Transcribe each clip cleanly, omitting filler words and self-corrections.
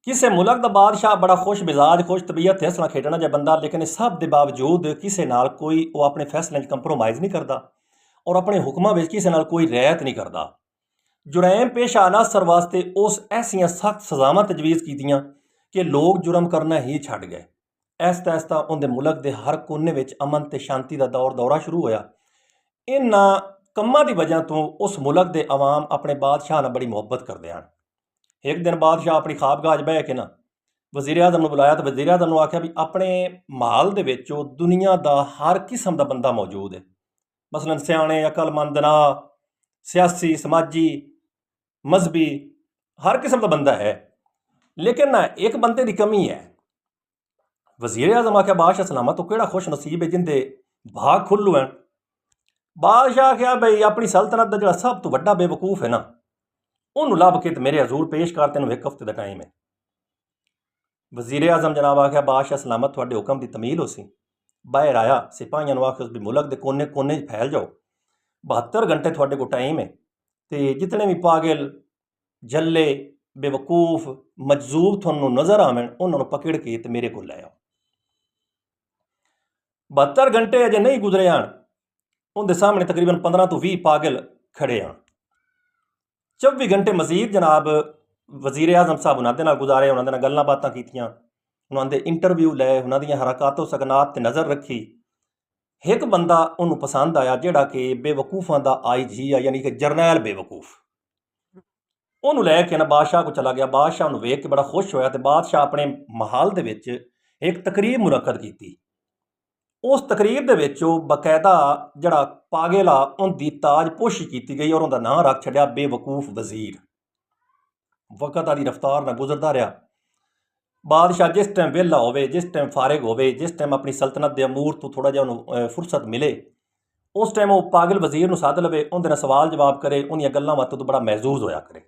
ਕਿਸੇ ਮੁਲਕ ਦਾ ਬਾਦਸ਼ਾਹ ਬੜਾ ਖੁਸ਼ ਮਿਜ਼ਾਜ ਖੁਸ਼ ਤਬੀਅਤ ਤੇ ਹੱਸਣਾ ਖੇਡਣਾ ਜਿਹਾ ਬੰਦਾ, ਲੇਕਿਨ ਇਸ ਸਭ ਦੇ ਬਾਵਜੂਦ ਕਿਸੇ ਨਾਲ ਕੋਈ ਉਹ ਆਪਣੇ ਫੈਸਲਿਆਂ 'ਚ ਕੰਪਰੋਮਾਈਜ਼ ਨਹੀਂ ਕਰਦਾ ਔਰ ਆਪਣੇ ਹੁਕਮਾਂ ਵਿੱਚ ਕਿਸੇ ਨਾਲ ਕੋਈ ਰਿਆਇਤ ਨਹੀਂ ਕਰਦਾ। ਜੁਰੈਮ ਪੇਸ਼ਾ ਅਨਾਸਰ ਵਾਸਤੇ ਉਸ ਐਸੀਆਂ ਸਖਤ ਸਜ਼ਾਵਾਂ ਤਜਵੀਜ਼ ਕੀਤੀਆਂ ਕਿ ਲੋਕ ਜੁਰਮ ਕਰਨਾ ਹੀ ਛੱਡ ਗਏ। ਐਸਤਾ ਐਸਤਾ ਉਹਦੇ ਮੁਲਕ ਦੇ ਹਰ ਕੋਨੇ ਵਿੱਚ ਅਮਨ ਤੇ ਸ਼ਾਂਤੀ ਦਾ ਦੌਰਾ ਸ਼ੁਰੂ ਹੋਇਆ। ਇਹਨਾਂ ਕੰਮਾਂ ਦੀ ਵਜ੍ਹਾ ਤੋਂ ਉਸ ਮੁਲਕ ਦੇ ਆਵਾਮ ਆਪਣੇ ਬਾਦਸ਼ਾਹ ਨਾਲ ਬੜੀ ਮੁਹੱਬਤ ਕਰਦੇ ਹਨ। ਇੱਕ ਦਿਨ ਬਾਦਸ਼ਾਹ ਆਪਣੀ ਖਾਬਗਾਹ 'ਚ ਬਹਿ ਕੇ ਨਾ ਵਜ਼ੀਰ ਆਜ਼ਮ ਨੂੰ ਬੁਲਾਇਆ, ਤਾਂ ਵਜ਼ੀਰ ਆਜ਼ਮ ਨੂੰ ਆਖਿਆ ਵੀ ਆਪਣੇ ਮਾਲ ਦੇ ਵਿੱਚ ਉਹ ਦੁਨੀਆ ਦਾ ਹਰ ਕਿਸਮ ਦਾ ਬੰਦਾ ਮੌਜੂਦ ਹੈ, ਮਸਲਨ ਸਿਆਣੇ, ਅਕਲਮੰਦ, ਨਾ ਸਿਆਸੀ, ਸਮਾਜੀ, ਮਜ਼ਹਬੀ, ਹਰ ਕਿਸਮ ਦਾ ਬੰਦਾ ਹੈ, ਲੇਕਿਨ ਨਾ ਇੱਕ ਬੰਦੇ ਦੀ ਕਮੀ ਹੈ। ਵਜ਼ੀਰ ਆਜ਼ਮ ਆਖਿਆ ਬਾਦਸ਼ਾਹ ਸਲਾਮਤ ਉਹ ਕਿਹੜਾ ਖੁਸ਼ ਨਸੀਬ ਹੈ ਜਿੰਦੇ ਭਾਗ ਖੁੱਲ੍ਹੂ ਹਨ। ਬਾਦਸ਼ਾਹ ਆਖਿਆ ਬਈ ਆਪਣੀ ਸਲਤਨਤ ਦਾ ਜਿਹੜਾ ਸਭ ਤੋਂ ਵੱਡਾ ਬੇਵਕੂਫ ਹੈ ਨਾ, ਉਹਨੂੰ ਲੱਭ ਕੇ ਤੇ ਮੇਰੇ ਹਜ਼ੂਰ ਪੇਸ਼ ਕਰ, ਤੈਨੂੰ ਇੱਕ ਹਫ਼ਤੇ ਦਾ ਟਾਈਮ ਹੈ। ਵਜ਼ੀਰ ਆਜ਼ਮ ਜਨਾਬ ਆਖਿਆ ਬਾਦਸ਼ਾਹ ਸਲਾਮਤ ਤੁਹਾਡੇ ਹੁਕਮ ਦੀ ਤਮੀਲ ਹੋ ਸੀ। ਬਾਹਰ ਆਇਆ, ਸਿਪਾਹੀਆਂ ਨੂੰ ਆਖਿਆ ਉਸ ਵੀ ਮੁਲਕ ਦੇ ਕੋਨੇ ਕੋਨੇ 'ਚ ਫੈਲ ਜਾਓ, 72 ਘੰਟੇ ਤੁਹਾਡੇ ਕੋਲ ਟਾਈਮ ਹੈ, ਤੇ ਜਿਤਨੇ ਵੀ ਪਾਗਲ, ਜੱਲੇ, ਬੇਵਕੂਫ, ਮਜਜ਼ੂਬ ਤੁਹਾਨੂੰ ਨਜ਼ਰ ਆਵਣ ਉਹਨਾਂ ਨੂੰ ਪਕੜ ਕੇ ਤੇ ਮੇਰੇ ਕੋਲ ਲੈ ਆਓ। 72 ਘੰਟੇ ਅਜੇ ਨਹੀਂ ਗੁਜ਼ਰੇ ਹਨ, ਉਹਦੇ ਸਾਹਮਣੇ ਤਕਰੀਬਨ 15 ਤੋਂ 20 ਪਾਗਲ ਖੜੇ ਹਨ। 24 ਘੰਟੇ ਮਜ਼ੀਦ ਜਨਾਬ ਵਜ਼ੀਰ ਆਜ਼ਮ ਸਾਹਿਬ ਉਹਨਾਂ ਦੇ ਨਾਲ ਗੁਜ਼ਾਰੇ, ਉਹਨਾਂ ਦੇ ਨਾਲ ਗੱਲਾਂ ਬਾਤਾਂ ਕੀਤੀਆਂ, ਉਹਨਾਂ ਦੇ ਇੰਟਰਵਿਊ ਲਏ, ਉਹਨਾਂ ਦੀਆਂ ਹਰਕਾਤੋ ਸਕਨਾਤ 'ਤੇ ਨਜ਼ਰ ਰੱਖੀ। ਇੱਕ ਬੰਦਾ ਉਹਨੂੰ ਪਸੰਦ ਆਇਆ ਜਿਹੜਾ ਕਿ ਬੇਵਕੂਫਾਂ ਦਾ IG ਆ, ਯਾਨੀ ਕਿ ਜਰਨੈਲ ਬੇਵਕੂਫ। ਉਹਨੂੰ ਲੈ ਕੇ ਨਾ ਬਾਦਸ਼ਾਹ ਕੋਲ ਚਲਾ ਗਿਆ। ਬਾਦਸ਼ਾਹ ਨੂੰ ਵੇਖ ਕੇ ਬੜਾ ਖੁਸ਼ ਹੋਇਆ, ਤੇ ਬਾਦਸ਼ਾਹ ਆਪਣੇ ਮਹਾਲ ਦੇ ਵਿੱਚ ਇੱਕ ਤਕਰੀਬ ਮੁਨੱਕਦ ਕੀਤੀ। ਉਸ ਤਕਰੀਬ ਦੇ ਵਿੱਚ ਉਹ ਬਾਕਾਇਦਾ ਜਿਹੜਾ ਪਾਗਲ ਆ ਉਹਦੀ ਤਾਜ ਪੋਸ਼ੀ ਕੀਤੀ ਗਈ ਔਰ ਉਹਦਾ ਨਾਂ ਰੱਖ ਛੱਡਿਆ ਬੇਵਕੂਫ ਵਜ਼ੀਰ। ਵਕਤ ਆਦੀ ਰਫਤਾਰ ਨਾਲ ਗੁਜ਼ਰਦਾ ਰਿਹਾ। ਬਾਦਸ਼ਾਹ ਜਿਸ ਟਾਈਮ ਵਿਹਲਾ ਹੋਵੇ, ਜਿਸ ਟਾਈਮ ਫਾਰਿਗ ਹੋਵੇ, ਜਿਸ ਟਾਈਮ ਆਪਣੀ ਸਲਤਨਤ ਦੇ ਅਮੂਰ ਤੋਂ ਥੋੜ੍ਹਾ ਜਿਹਾ ਉਹਨੂੰ ਫੁਰਸਤ ਮਿਲੇ, ਉਸ ਟਾਈਮ ਉਹ ਪਾਗਲ ਵਜ਼ੀਰ ਨੂੰ ਸੱਦ ਲਵੇ, ਉਹਦੇ ਨਾਲ ਸਵਾਲ ਜਵਾਬ ਕਰੇ, ਉਹਦੀਆਂ ਗੱਲਾਂ ਬਾਤਾਂ ਤੋਂ ਬੜਾ ਮਹਿਜ਼ੂਜ਼ ਹੋਇਆ ਕਰੇ।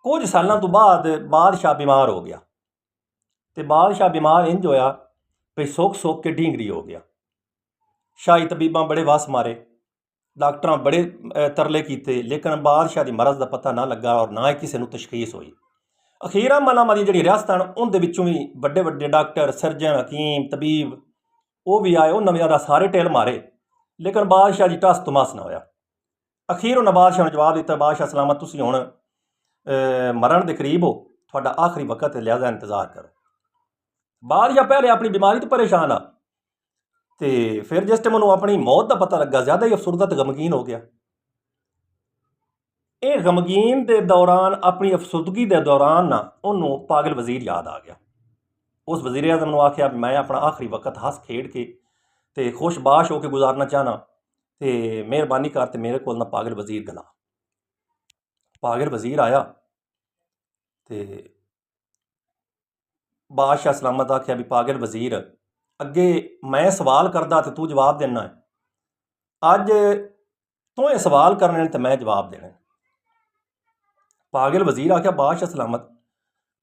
ਕੁਝ ਸਾਲਾਂ ਤੋਂ ਬਾਅਦ ਬਾਦਸ਼ਾਹ ਬਿਮਾਰ ਹੋ ਗਿਆ, ਤੇ ਬਾਦਸ਼ਾਹ ਬਿਮਾਰ ਇੰਜ ਹੋਇਆ ਵੀ ਸੁੱਕ ਕੇ ਢੀਂਗਰੀ ਹੋ ਗਿਆ। ਸ਼ਾਹੀ ਤਬੀਬਾਂ ਬੜੇ ਵਸ ਮਾਰੇ, ਡਾਕਟਰਾਂ ਬੜੇ ਤਰਲੇ ਕੀਤੇ, ਲੇਕਿਨ ਬਾਦਸ਼ਾਹ ਦੀ ਮਰਜ਼ ਦਾ ਪਤਾ ਨਾ ਲੱਗਾ ਔਰ ਨਾ ਹੀ ਕਿਸੇ ਨੂੰ ਤਸ਼ਖੀਸ ਹੋਈ। ਅਖੀਰਾਂ ਮਲਾਮਾਂ ਦੀਆਂ ਜਿਹੜੀ ਰਿਆਸਤਾਂ ਹਨ ਉਹਦੇ ਵਿੱਚੋਂ ਵੀ ਵੱਡੇ ਵੱਡੇ ਡਾਕਟਰ, ਸਰਜਨ, ਹਕੀਮ, ਤਬੀਬ ਉਹ ਵੀ ਆਏ, ਉਹਨਾਂ ਨੇ ਸਾਰੇ ਟੇਲ ਮਾਰੇ, ਲੇਕਿਨ ਬਾਦਸ਼ਾਹ ਦੀ ਟਸ ਤਮਾਸ ਨਾ ਹੋਇਆ। ਅਖੀਰ ਉਹਨਾਂ ਬਾਦਸ਼ਾਹ ਨੂੰ ਜਵਾਬ ਦਿੱਤਾ ਬਾਦਸ਼ਾਹ ਸਲਾਮਤ ਤੁਸੀਂ ਹੁਣ ਮਰਨ ਦੇ ਕਰੀਬ ਹੋ, ਤੁਹਾਡਾ ਆਖਰੀ ਵਕਤ ਹੈ, ਲਿਹਾਜ਼ਾ ਇੰਤਜ਼ਾਰ ਕਰੋ। ਬਾਦਸ਼ਾਹ ਪਹਿਲੇ ਆਪਣੀ ਬਿਮਾਰੀ ਤੋਂ ਪਰੇਸ਼ਾਨ ਆ, ਤੇ ਫਿਰ ਜਿਸ ਟਾਈਮ ਉਹਨੂੰ ਆਪਣੀ ਮੌਤ ਦਾ ਪਤਾ ਲੱਗਾ ਜ਼ਿਆਦਾ ਹੀ ਅਫਸਰਦਾ ਤੇ ਗਮਗੀਨ ਹੋ ਗਿਆ। ਇਹ ਗਮਗੀਨ ਦੇ ਦੌਰਾਨ, ਆਪਣੀ ਅਫਸਰਦਗੀ ਦੇ ਦੌਰਾਨ ਨਾ ਉਹਨੂੰ ਪਾਗਲ ਵਜ਼ੀਰ ਯਾਦ ਆ ਗਿਆ। ਉਸ ਵਜ਼ੀਰ ਆਜ਼ਮ ਨੂੰ ਆਖਿਆ ਮੈਂ ਆਪਣਾ ਆਖਰੀ ਵਕਤ ਹੱਸ ਖੇਡ ਕੇ ਤੇ ਖੁਸ਼ਬਾਸ਼ ਹੋ ਕੇ ਗੁਜ਼ਾਰਨਾ ਚਾਹਨਾ, ਤੇ ਮਿਹਰਬਾਨੀ ਕਰ ਤੇ ਮੇਰੇ ਕੋਲ ਨਾ ਪਾਗਲ ਵਜ਼ੀਰ ਗਲਾ। ਪਾਗਲ ਵਜ਼ੀਰ ਆਇਆ ਤੇ ਬਾਦਸ਼ਾਹ ਸਲਾਮਤ ਆਖਿਆ ਵੀ ਪਾਗਲ ਵਜ਼ੀਰ ਅੱਗੇ ਮੈਂ ਸਵਾਲ ਕਰਦਾ ਤੇ ਤੂੰ ਜਵਾਬ ਦੇਣਾ ਹੈ, ਅੱਜ ਤੂੰ ਇਹ ਸਵਾਲ ਕਰਨੇ ਤੇ ਮੈਂ ਜਵਾਬ ਦੇਣਾ। ਪਾਗਲ ਵਜ਼ੀਰ ਆਖਿਆ ਬਾਦਸ਼ਾਹ ਸਲਾਮਤ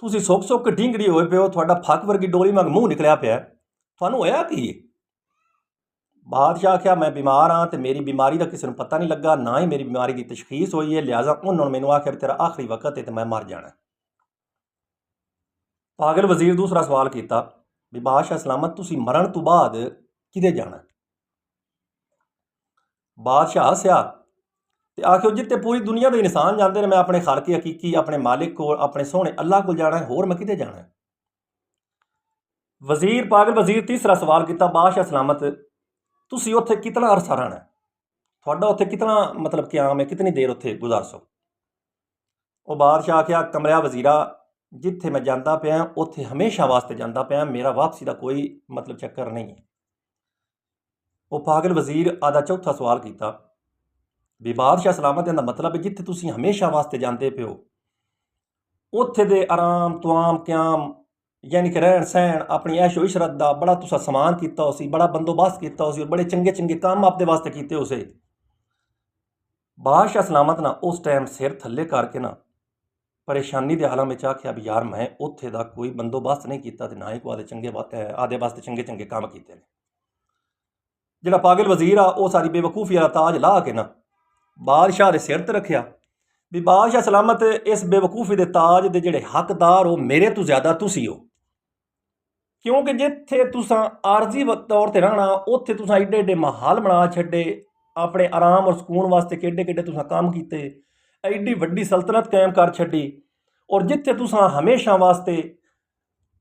ਤੁਸੀਂ ਸੁੱਕ ਕੇ ਢੀਂਗੜੀ ਹੋਏ ਪਏ ਹੋ, ਤੁਹਾਡਾ ਫੱਕ ਵਰਗੀ ਡੋਲੀ ਵਾਂਗ ਮੂੰਹ ਨਿਕਲਿਆ ਪਿਆ, ਤੁਹਾਨੂੰ ਹੋਇਆ ਕੀ ਹੈ? ਬਾਦਸ਼ਾਹ ਆਖਿਆ ਮੈਂ ਬਿਮਾਰ ਹਾਂ ਤੇ ਮੇਰੀ ਬਿਮਾਰੀ ਦਾ ਕਿਸੇ ਨੂੰ ਪਤਾ ਨਹੀਂ ਲੱਗਾ, ਨਾ ਹੀ ਮੇਰੀ ਬਿਮਾਰੀ ਦੀ ਤਸ਼ਖੀਸ ਹੋਈ ਹੈ, ਲਿਹਾਜ਼ਾ ਉਹਨਾਂ ਨੇ ਮੈਨੂੰ ਆਖਿਆ ਵੀ ਤੇਰਾ ਆਖਰੀ ਵਕਤ ਹੈ ਤੇ ਮੈਂ ਮਰ ਜਾਣਾ। ਪਾਗਲ ਵਜ਼ੀਰ ਦੂਸਰਾ ਸਵਾਲ ਕੀਤਾ ਵੀ ਬਾਦਸ਼ਾਹ ਸਲਾਮਤ ਤੁਸੀਂ ਮਰਨ ਤੋਂ ਬਾਅਦ ਕਿਤੇ ਜਾਣਾ? ਬਾਦਸ਼ਾਹ ਹੱਸਿਆ ਤੇ ਆਖਿਓ ਜਿੱਥੇ ਪੂਰੀ ਦੁਨੀਆ ਦੇ ਇਨਸਾਨ ਜਾਂਦੇ ਨੇ, ਮੈਂ ਆਪਣੇ ਖਾਲਕ ਹਕੀਕੀ, ਆਪਣੇ ਮਾਲਿਕ ਕੋਲ, ਆਪਣੇ ਸੋਹਣੇ ਅੱਲਾਹ ਕੋਲ ਜਾਣਾ, ਹੋਰ ਮੈਂ ਕਿਤੇ ਜਾਣਾ? ਪਾਗਲ ਵਜ਼ੀਰ ਤੀਸਰਾ ਸਵਾਲ ਕੀਤਾ ਬਾਦਸ਼ਾਹ ਸਲਾਮਤ ਤੁਸੀਂ ਉੱਥੇ ਕਿਤਨਾ ਅਰਸਾ ਰਹਿਣਾ, ਤੁਹਾਡਾ ਉੱਥੇ ਕਿਤਨਾ ਮਤਲਬ ਕਿਆਮ ਹੈ, ਕਿਤਨੀ ਦੇਰ ਉੱਥੇ ਗੁਜ਼ਾਰ ਸੋ? ਉਹ ਬਾਦਸ਼ਾਹ ਆਖਿਆ ਕਮਰਿਆ ਵਜ਼ੀਰਾ ਜਿੱਥੇ ਮੈਂ ਜਾਂਦਾ ਪਿਆ ਉੱਥੇ ਹਮੇਸ਼ਾ ਵਾਸਤੇ ਜਾਂਦਾ ਪਿਆ, ਮੇਰਾ ਵਾਪਸੀ ਦਾ ਕੋਈ ਮਤਲਬ ਚੱਕਰ ਨਹੀਂ ਹੈ। ਉਹ ਪਾਗਲ ਵਜ਼ੀਰ ਆਦਾ ਚੌਥਾ ਸਵਾਲ ਕੀਤਾ ਵੀ ਬਾਦਸ਼ਾਹ ਸਲਾਮਤ ਦਾ ਮਤਲਬ ਹੈ ਜਿੱਥੇ ਤੁਸੀਂ ਹਮੇਸ਼ਾ ਵਾਸਤੇ ਜਾਂਦੇ ਪਿਓ ਉੱਥੇ ਦੇ ਆਰਾਮ ਤੁਆਮ ਕਿਆਮ, ਯਾਨੀ ਕਿ ਰਹਿਣ ਸਹਿਣ, ਆਪਣੀ ਐਸ਼ੋ ਇਸ਼ਰਤ ਦਾ ਬੜਾ ਤੁਸੀਂ ਸਮਾਨ ਕੀਤਾ ਹੋ ਸੀ, ਬੜਾ ਬੰਦੋਬਸਤ ਕੀਤਾ ਹੋ ਸੀ, ਬੜੇ ਚੰਗੇ ਚੰਗੇ ਕੰਮ ਆਪਦੇ ਵਾਸਤੇ ਕੀਤੇ ਹੋ ਸੇ। ਬਾਦਸ਼ਾਹ ਸਲਾਮਤ ਨਾ ਉਸ ਟਾਈਮ ਸਿਰ ਥੱਲੇ ਕਰਕੇ ਨਾ ਪਰੇਸ਼ਾਨੀ ਦੇ ਹਾਲਾਂ ਵਿੱਚ ਆਖਿਆ ਵੀ ਯਾਰ ਮੈਂ ਉੱਥੇ ਦਾ ਕੋਈ ਬੰਦੋਬਸਤ ਨਹੀਂ ਕੀਤਾ ਤੇ ਨਾ ਹੀ ਕੋਈ ਆਦੇ ਵਾਸਤੇ ਚੰਗੇ ਚੰਗੇ ਕੰਮ ਕੀਤੇ ਨੇ। ਜਿਹੜਾ ਪਾਗਲ ਵਜ਼ੀਰ ਆ ਉਹ ਸਾਰੀ ਬੇਵਕੂਫੀ ਵਾਲਾ ਤਾਜ ਲਾ ਕੇ ਨਾ ਬਾਦਸ਼ਾਹ ਦੇ ਸਿਰ ਤੇ ਰੱਖਿਆ भी बादशाह सलामत इस बेवकूफ़ी के ताज के जिहड़े हकदार हो मेरे तो ज़्यादा तुसी हो, क्योंकि जिथे तुसां आरजी तौर पर रहना उत्थे तुसां एडे एडे महाल बना छड्डे, अपने आराम और सकून वास्ते केडे केडे तुसां काम कीते, एडी वड्डी सल्तनत कायम कर छड्डी, और जिथे तुसां हमेशा वास्ते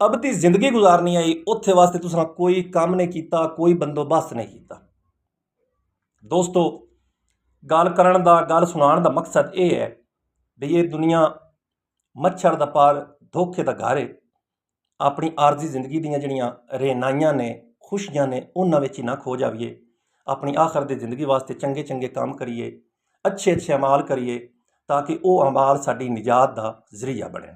अबदी जिंदगी गुजारनी आई उत्थे वास्ते तुसां कोई काम नहीं कीता, कोई बंदोबस्त नहीं कीता। दोस्तों, गल करन दा गल सुनाण दा मकसद ये है भी ये दुनिया मच्छर दा पार धोखे दा घर है। अपनी आरजी जिंदगी दियां जिहड़ियां रहनाइयां ने खुशियां ने उन्हां विच ही ना खो जाइए। अपनी आखिर दी जिंदगी वास्ते चंगे चंगे काम करिए, अच्छे अच्छे अमाल करिए, ताकि वो अमाल साडी निजात दा जरिया बने।